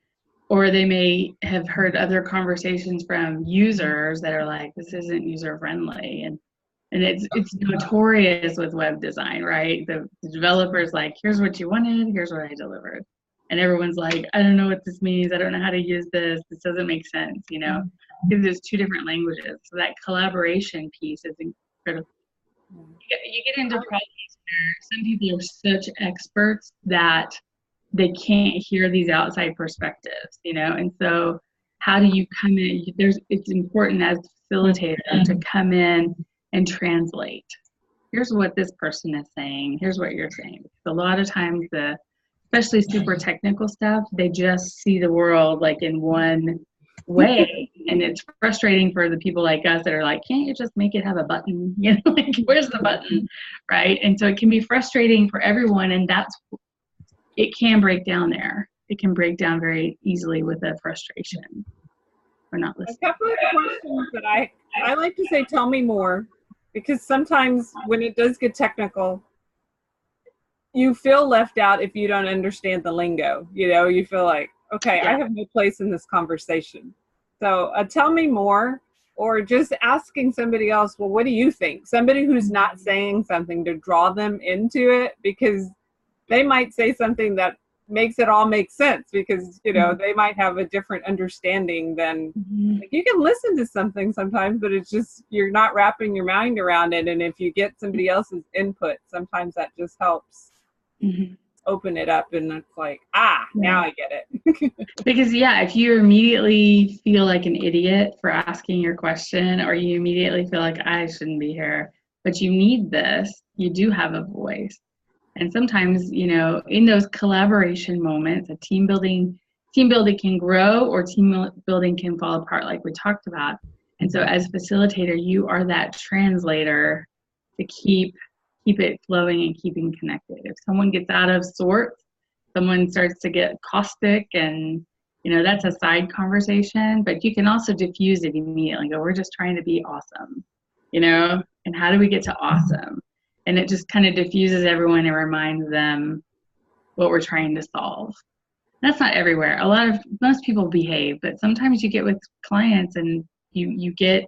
Or they may have heard other conversations from users that are like, this isn't user friendly. And it's notorious with web design, right? The developer's like, here's what you wanted, here's what I delivered. And everyone's like, I don't know what this means. I don't know how to use this. This doesn't make sense, because there's two different languages. So that collaboration piece is incredible. You get into problems where some people are such experts that they can't hear these outside perspectives, and so how do you come in? It's important as a facilitator to come in and translate. Here's what this person is saying. Here's what you're saying. Because a lot of times especially super technical stuff, they just see the world like in one way, and it's frustrating for the people like us that are like, can't you just make it have a button? Like, where's the button, right? And so it can be frustrating for everyone, and it can break down there. It can break down very easily with the frustration. or not A listening. couple of questions that I like to say, tell me more, because sometimes when it does get technical, you feel left out if you don't understand the lingo. You know, you feel like, okay, I have no place in this conversation. So tell me more, or just asking somebody else, well, what do you think? Somebody who's not saying something, to draw them into it, because they might say something that makes it all make sense, because, you know, they might have a different understanding than, like, you can listen to something sometimes, but it's just, you're not wrapping your mind around it. And if you get somebody else's input, sometimes that just helps open it up, and it's like, now I get it. Because if you immediately feel like an idiot for asking your question, or you immediately feel like I shouldn't be here, but you need this, you do have a voice. And sometimes, you know, in those collaboration moments, a team building can grow, or team building can fall apart, like we talked about. And so as a facilitator, you are that translator to keep it flowing and keeping connected. If someone gets out of sorts, someone starts to get caustic, and, you know, that's a side conversation, but you can also diffuse it immediately. Go, we're just trying to be awesome, you know, and how do we get to awesome? And it just kind of diffuses everyone and reminds them what we're trying to solve. That's not everywhere. Most people behave, but sometimes you get with clients, and you get,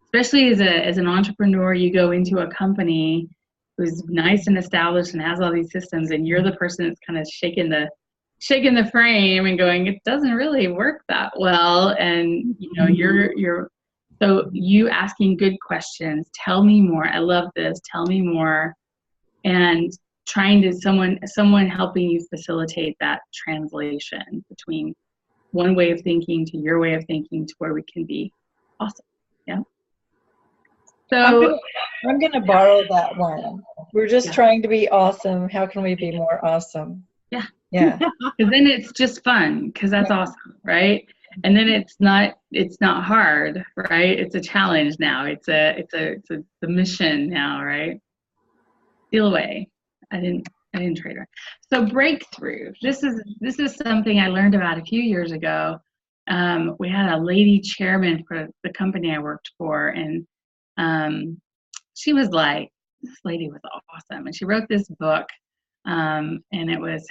especially as an entrepreneur, you go into a company who's nice and established and has all these systems, and you're the person that's kind of shaking the frame and going, it doesn't really work that well. And, you know, so you asking good questions, tell me more, I love this, tell me more, and trying to someone helping you facilitate that translation between one way of thinking to your way of thinking, to where we can be awesome. Yeah. So I'm gonna borrow that one. We're just trying to be awesome. How can we be more awesome? Yeah. Because then it's just fun, because that's awesome, right? And then it's not hard, right? It's a challenge now. It's the mission now, right? Steal away. I didn't trade her. So breakthrough. This is something I learned about a few years ago. We had a lady chairman for the company I worked for, and she was like, this lady was awesome, and she wrote this book, and it was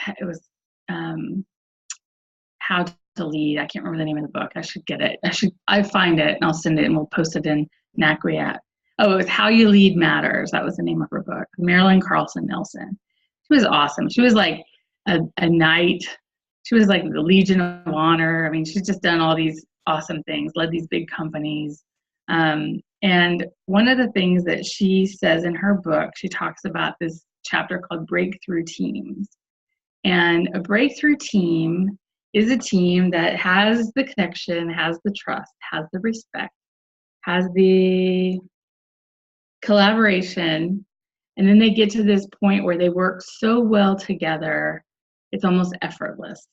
How to Lead. I can't remember the name of the book. I should get it. I find it and I'll send it, and we'll post it in NACWE app. Oh, it was How You Lead Matters. That was the name of her book. Marilyn Carlson Nelson. She was awesome. She was like a knight. She was like the Legion of Honor. I mean, she's just done all these awesome things, led these big companies. And one of the things that she says in her book, she talks about this chapter called Breakthrough Teams. And a breakthrough team is a team that has the connection, has the trust, has the respect, has the collaboration, and then they get to this point where they work so well together, it's almost effortless.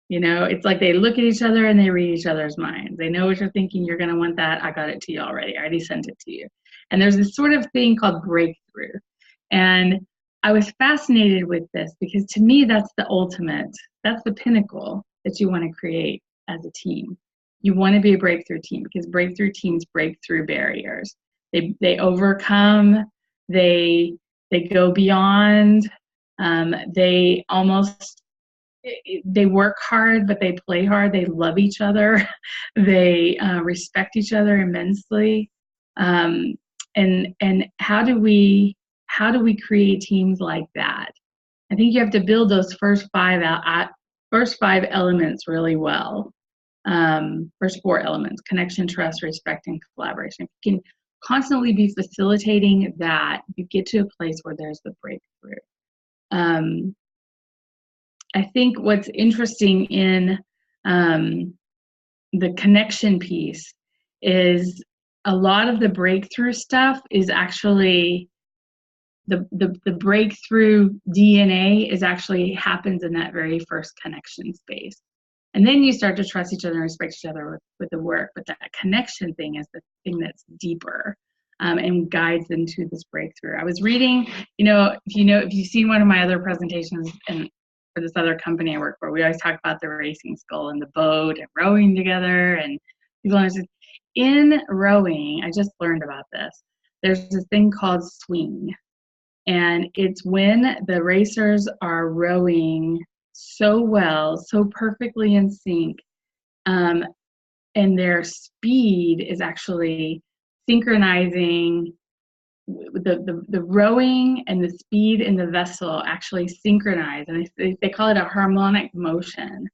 You know, it's like they look at each other and they read each other's minds. They know what you're thinking. You're going to want that. I got it to you already. I already sent it to you. And there's this sort of thing called breakthrough. And I was fascinated with this, because to me, that's the ultimate, that's the pinnacle that you want to create as a team. You want to be a breakthrough team, because breakthrough teams break through barriers. They overcome, they go beyond, they work hard, but they play hard. They love each other. They respect each other immensely. And how do we create teams like that? I think you have to build those first five elements really well. First four elements: connection, trust, respect, and collaboration. If you can constantly be facilitating that, you get to a place where there's the breakthrough. I think what's interesting in the connection piece is a lot of the breakthrough stuff is actually the breakthrough DNA is actually happens in that very first connection space. And then you start to trust each other and respect each other with the work. But that connection thing is the thing that's deeper and guides them to this breakthrough. I was reading, if you've seen one of my other presentations and for this other company I work for, we always talk about the racing skull and the boat and rowing together. And These wellness. In rowing, I just learned about this. There's this thing called swing. And it's when the racers are rowing so well, so perfectly in sync, and their speed is actually synchronizing. The rowing and the speed in the vessel actually synchronize, and they call it a harmonic motion,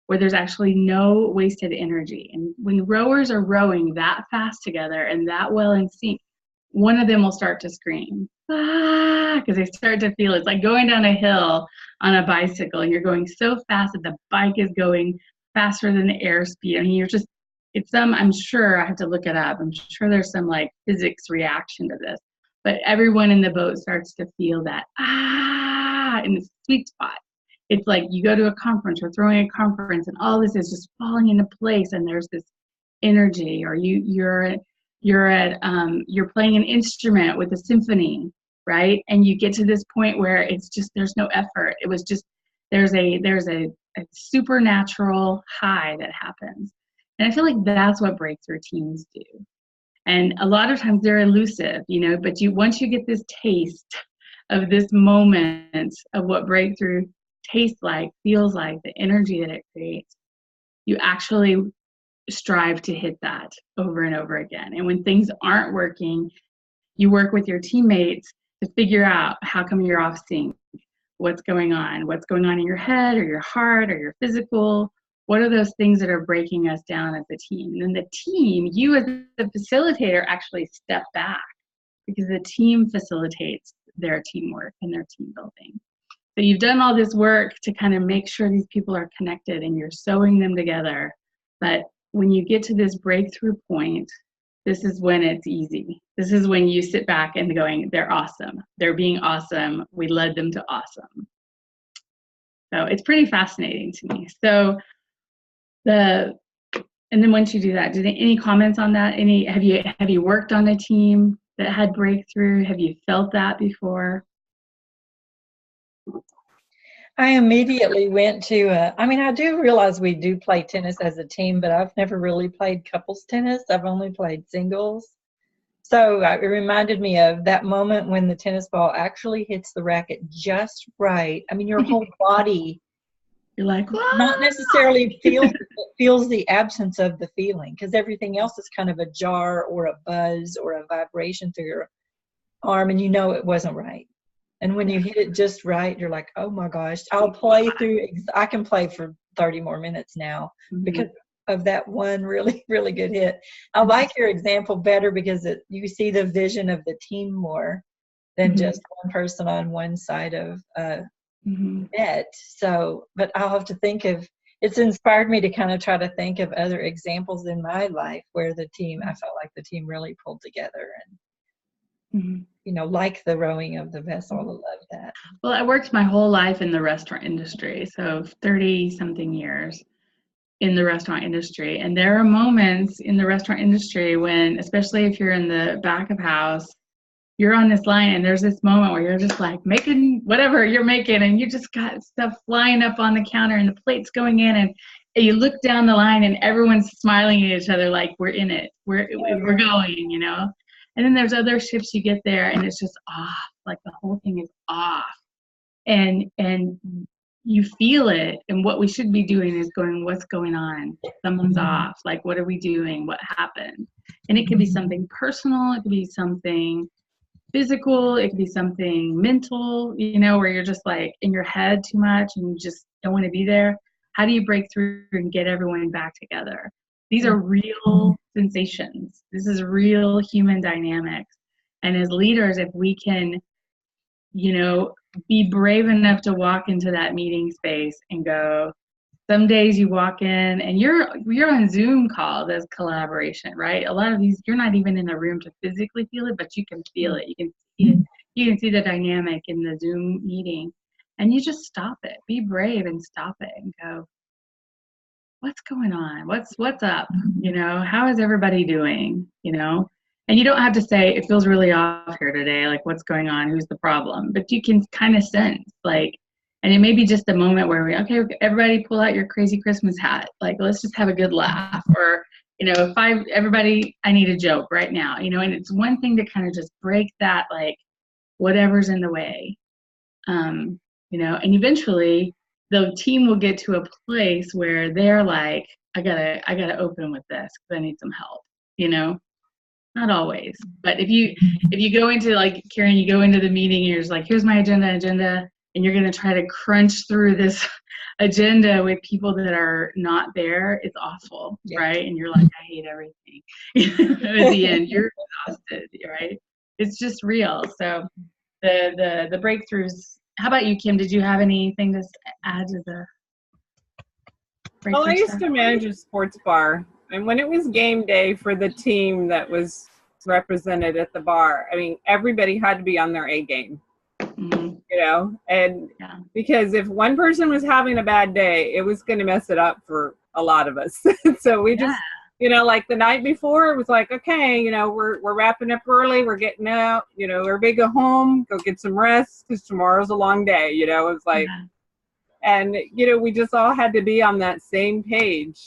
where there's actually no wasted energy. And when rowers are rowing that fast together and that well in sync, one of them will start to scream, because they start to feel it's like going down a hill on a bicycle, and you're going so fast that the bike is going faster than the airspeed. I mean, you're just, it's some, I'm sure, I have to look it up, I'm sure there's some like physics reaction to this, but everyone in the boat starts to feel that in the sweet spot. It's like you go to a conference or throwing a conference, and all this is just falling into place, and there's this energy. Or you're playing an instrument with a symphony, right? And you get to this point where it's just, there's no effort. It was just, there's a supernatural high that happens. And I feel like that's what breakthrough teams do. And a lot of times they're elusive, but once you get this taste of this moment of what breakthrough tastes like, feels like, the energy that it creates, you actually strive to hit that over and over again. And when things aren't working, you work with your teammates to figure out how come you're off sync, what's going on in your head or your heart or your physical. What are those things that are breaking us down as a team? And then the team, you as the facilitator, actually step back, because the team facilitates their teamwork and their team building. So you've done all this work to kind of make sure these people are connected and you're sewing them together. But when you get to this breakthrough point, this is when it's easy. This is when you sit back and going, they're awesome. They're being awesome. We led them to awesome. So it's pretty fascinating to me. So and then once you do that, any comments on that? Have you worked on a team that had breakthrough? Have you felt that before? I immediately went to, I do realize we do play tennis as a team, but I've never really played couples tennis. I've only played singles. So it reminded me of that moment when the tennis ball actually hits the racket just right. I mean, your whole body, you're like, whoa! Not necessarily feels the absence of the feeling, because everything else is kind of a jar or a buzz or a vibration through your arm, and it wasn't right. And when you hit it just right, you're like, oh my gosh, I can play for 30 more minutes now because of that one really, really good hit. I like your example better because you see the vision of the team more than just one person on one side of net. So, but I'll have to think of, it's inspired me to kind of try to think of other examples in my life where I felt like the team really pulled together and, like the rowing of the vessel. I love that. Well, I worked my whole life in the restaurant industry, so 30-something years in the restaurant industry. And there are moments in the restaurant industry when, especially if you're in the back of house, you're on this line and there's this moment where you're just like making whatever you're making, and you just got stuff flying up on the counter and the plates going in, and you look down the line and everyone's smiling at each other like we're in it, we're going, And then there's other shifts you get there and it's just off, like the whole thing is off. And you feel it, and what we should be doing is going, what's going on? Someone's off. Like, what are we doing? What happened? And it could be something personal, it could be something physical, it could be something mental, where you're just like in your head too much and you just don't want to be there. How do you break through and get everyone back together? These are real sensations. This is real human dynamics. And as leaders, if we can, be brave enough to walk into that meeting space and go, some days you walk in and you're on Zoom calls as collaboration, right? A lot of these, you're not even in the room to physically feel it, but you can feel it. You can see it. You can see the dynamic in the Zoom meeting, and you just stop it. Be brave and stop it and go, what's going on? What's up? How is everybody doing? And you don't have to say, it feels really off here today. Like, what's going on? Who's the problem? But you can kind of sense, like, and it may be just a moment where everybody pull out your crazy Christmas hat. Like, let's just have a good laugh. Or everybody, I need a joke right now, and it's one thing to kind of just break that, like, whatever's in the way, and eventually the team will get to a place where they're like, I gotta open with this because I need some help, not always, but if you go into, like, Karen, you go into the meeting and you're just like, here's my agenda, and you're going to try to crunch through this agenda with people that are not there, it's awful, right? And you're like, I hate everything. At the end, you're exhausted, right? It's just real. So the breakthroughs. How about you, Kim? Did you have anything to add to the breakthrough? Well, I used to manage a sports bar. And when it was game day for the team that was represented at the bar, I mean, everybody had to be on their A game, and because if one person was having a bad day, it was going to mess it up for a lot of us. So we just, like the night before, it was like, okay, we're wrapping up early, we're getting out, everybody go home, go get some rest because tomorrow's a long day, it was like, and, we just all had to be on that same page,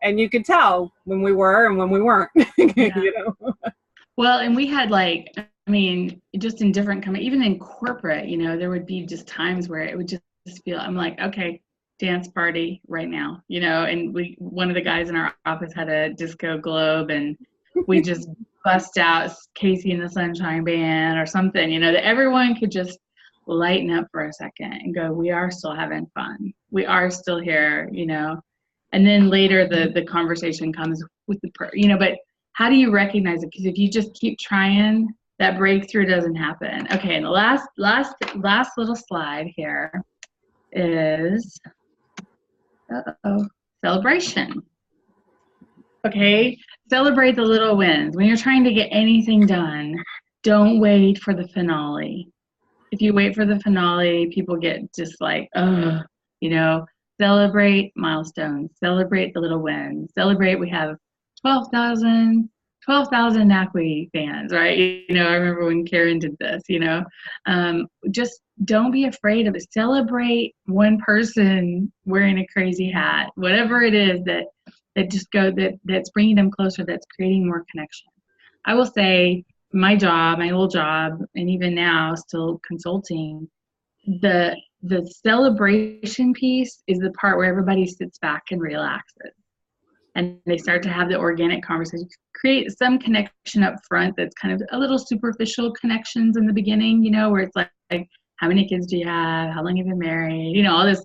and you could tell when we were and when we weren't, Well, and we had, like, I mean, just in different even in corporate, there would be just times where it would just feel, I'm like, okay, dance party right now, and one of the guys in our office had a disco globe, and we just bust out Casey and the Sunshine Band or something, that everyone could just lighten up for a second and go, we are still having fun. We are still here, And then later the conversation comes with but how do you recognize it? Because if you just keep trying, that breakthrough doesn't happen. Okay, and the last little slide here is celebration. Okay, celebrate the little wins. When you're trying to get anything done, don't wait for the finale. If you wait for the finale, people get just like, celebrate milestones, celebrate the little wins, celebrate we have 12,000 NACWE fans, right? I remember when Karen did this, just don't be afraid of it. Celebrate one person wearing a crazy hat, whatever it is that's bringing them closer, that's creating more connection. I will say my old job, and even now still consulting, the celebration piece is the part where everybody sits back and relaxes. And they start to have the organic conversation, create some connection up front that's kind of a little superficial connections in the beginning, where it's like how many kids do you have? How long have you been married? All this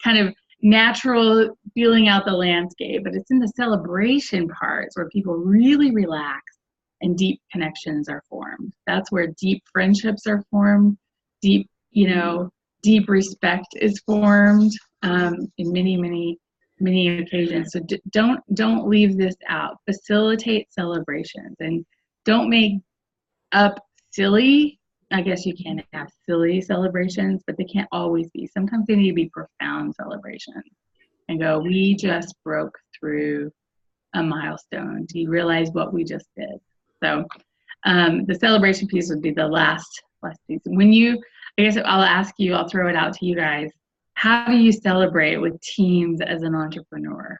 kind of natural feeling out the landscape. But it's in the celebration parts where people really relax and deep connections are formed. That's where deep friendships are formed, deep respect is formed in many occasions. So don't leave this out. Facilitate celebrations and don't make up silly. I guess you can have silly celebrations, but they can't always be. Sometimes they need to be profound celebrations and go, we just broke through a milestone. Do you realize what we just did? So the celebration piece would be the last piece. I guess I'll throw it out to you guys. How do you celebrate with teams as an entrepreneur?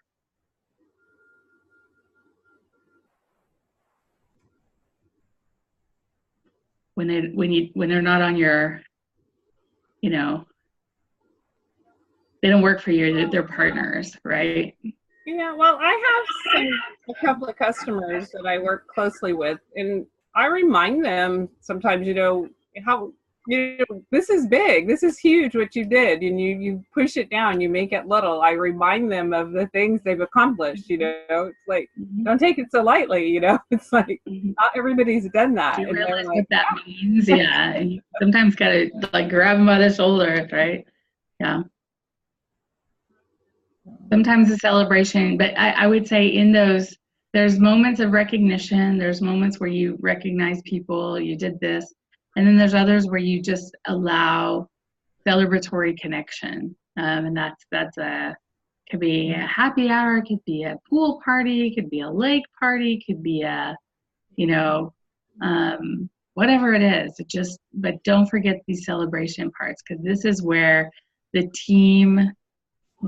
When they're not on your, they don't work for you, they're partners, right? Yeah, well, I have a couple of customers that I work closely with, and I remind them sometimes, how this is big, this is huge what you did, and you push it down, you make it little. I remind them of the things they've accomplished. It's like, don't take it so lightly. It's like not everybody's done that. Do you realize what that means? Yeah, and you sometimes gotta like grab them by the shoulder, right? Yeah. Sometimes a celebration, but I would say in those, there's moments of recognition, there's moments where you recognize people, you did this, and then there's others where you just allow celebratory connection. And could be a happy hour, could be a pool party, could be a lake party, could be a, whatever it is. But don't forget these celebration parts, because this is where the team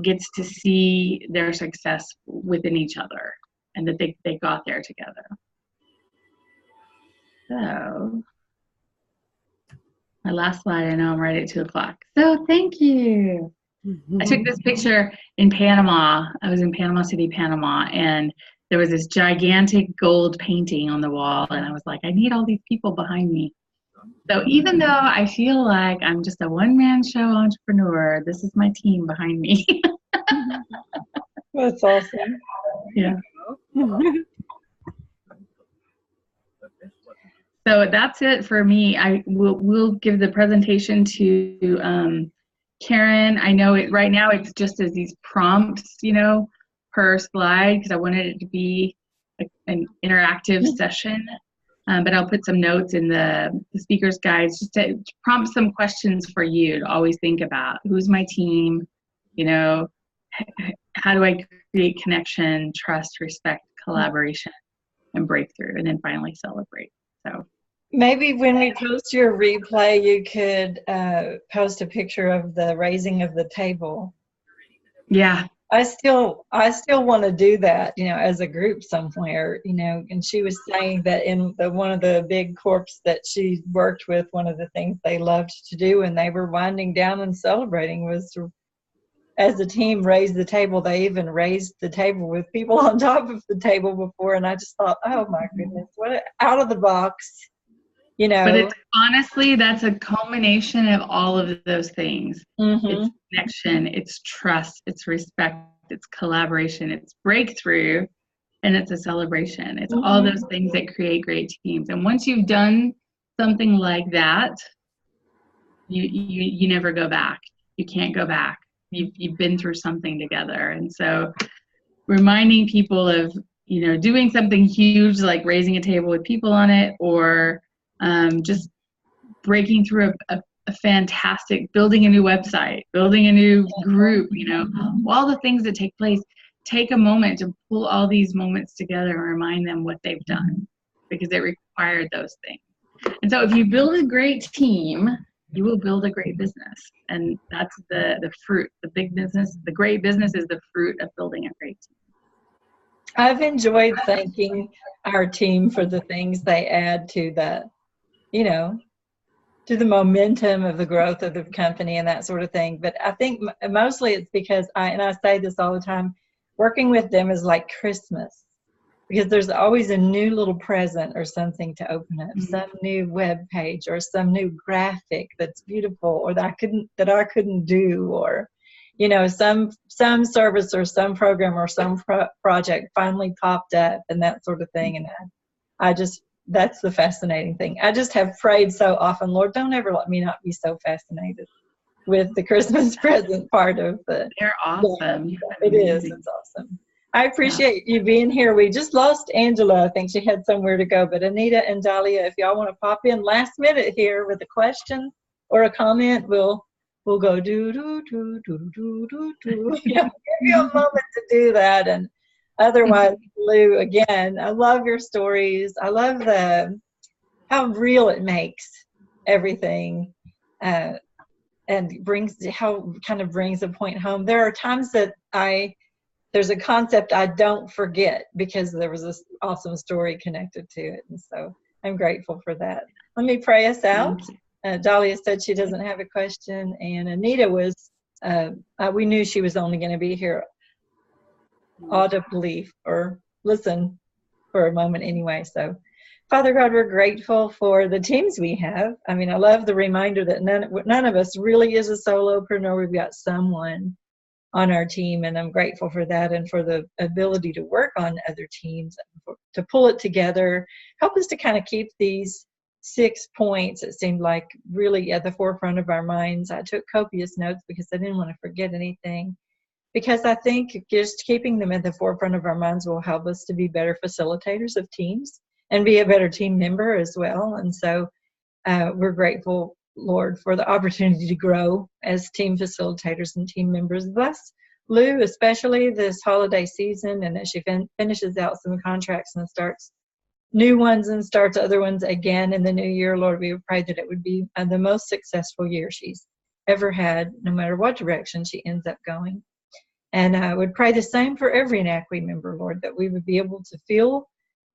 gets to see their success within each other. and that they got there together. So my last slide, I know I'm right at 2 o'clock. So thank you. I took this picture in Panama. I was in Panama City, Panama, and there was this gigantic gold painting on the wall, and I was like, I need all these people behind me. So even though I feel like I'm just a one-man show entrepreneur, this is my team behind me. That's awesome. Yeah. So that's it for me. We'll give the presentation to Karen. I know right now it's just as these prompts, per slide, because I wanted it to be an interactive session. But I'll put some notes in the speaker's guides just to prompt some questions for you to always think about. Who's my team? How do I create connection, trust, respect, collaboration, and breakthrough, and then finally celebrate. So maybe when we post your replay, you could post a picture of the raising of the table. Yeah. I still want to do that, as a group somewhere, and she was saying that in one of the big corps that she worked with, one of the things they loved to do when they were winding down and celebrating was to, as a team, raise the table. They even raised the table with people on top of the table before, and I just thought, oh my goodness, what out of the box, But honestly, that's a culmination of all of those things. Mm-hmm. It's connection, it's trust, it's respect, it's collaboration, it's breakthrough, and it's a celebration. It's all those things that create great teams. And once you've done something like that, you never go back. You can't go back. You've been through something together. And so reminding people of, doing something huge like raising a table with people on it, or just breaking through a fantastic, building a new website, building a new group, all the things that take place. Take a moment to pull all these moments together and remind them what they've done, because it required those things. And so if you build a great team, you will build a great business. And that's the fruit. The big business, the great business is the fruit of building a great team. I've enjoyed thanking our team for the things they add to that, to the momentum of the growth of the company and that sort of thing. But I think mostly it's because I say this all the time, working with them is like Christmas, because there's always a new little present or something to open up, some new web page or some new graphic that's beautiful, or that I couldn't do, or some service or some program or some project finally popped up and that sort of thing. And I just, that's the fascinating thing. I just have prayed so often, Lord, don't ever let me not be so fascinated with the Christmas present part of the. They're awesome. It is. It's awesome. I appreciate you being here. We just lost Angela. I think she had somewhere to go. But Anita and Dahlia, if y'all want to pop in last minute here with a question or a comment, we'll go do. Give you a moment to do that. And otherwise, Lou, again, I love your stories. I love how real it makes everything, and brings a point home. There are times that there's a concept I don't forget because there was this awesome story connected to it. And so I'm grateful for that. Let me pray us out. Dahlia said she doesn't have a question, and Anita was, we knew she was only going to be here audibly or listen for a moment anyway. So Father God, we're grateful for the teams we have. I mean, I love the reminder that none of us really is a solopreneur. We've got someone on our team, and I'm grateful for that and for the ability to work on other teams, to pull it together, help us to kind of keep these 6 points, it seemed like, really at the forefront of our minds. I took copious notes because I didn't want to forget anything, because I think just keeping them at the forefront of our minds will help us to be better facilitators of teams and be a better team member as well. And so we're grateful, Lord, for the opportunity to grow as team facilitators and team members. Bless Lou, especially this holiday season, and as she finishes out some contracts and starts new ones and starts other ones again in the new year. Lord, we pray that it would be the most successful year she's ever had, no matter what direction she ends up going. And I would pray the same for every NACWE member, Lord, that we would be able to feel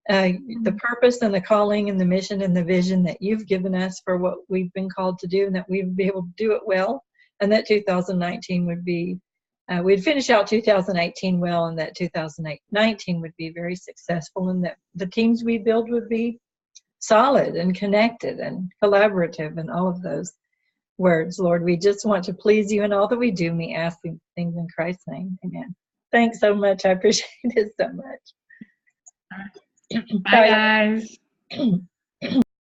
the purpose and the calling and the mission and the vision that you've given us for what we've been called to do, and that we would be able to do it well, and that 2019 would be, we'd finish out 2018 well, and that 2019 would be very successful, and that the teams we build would be solid and connected and collaborative and all of those words. Lord, we just want to please you in all that we do. We ask these things in Christ's name. Amen. Thanks so much. I appreciate it so much. Bye, guys.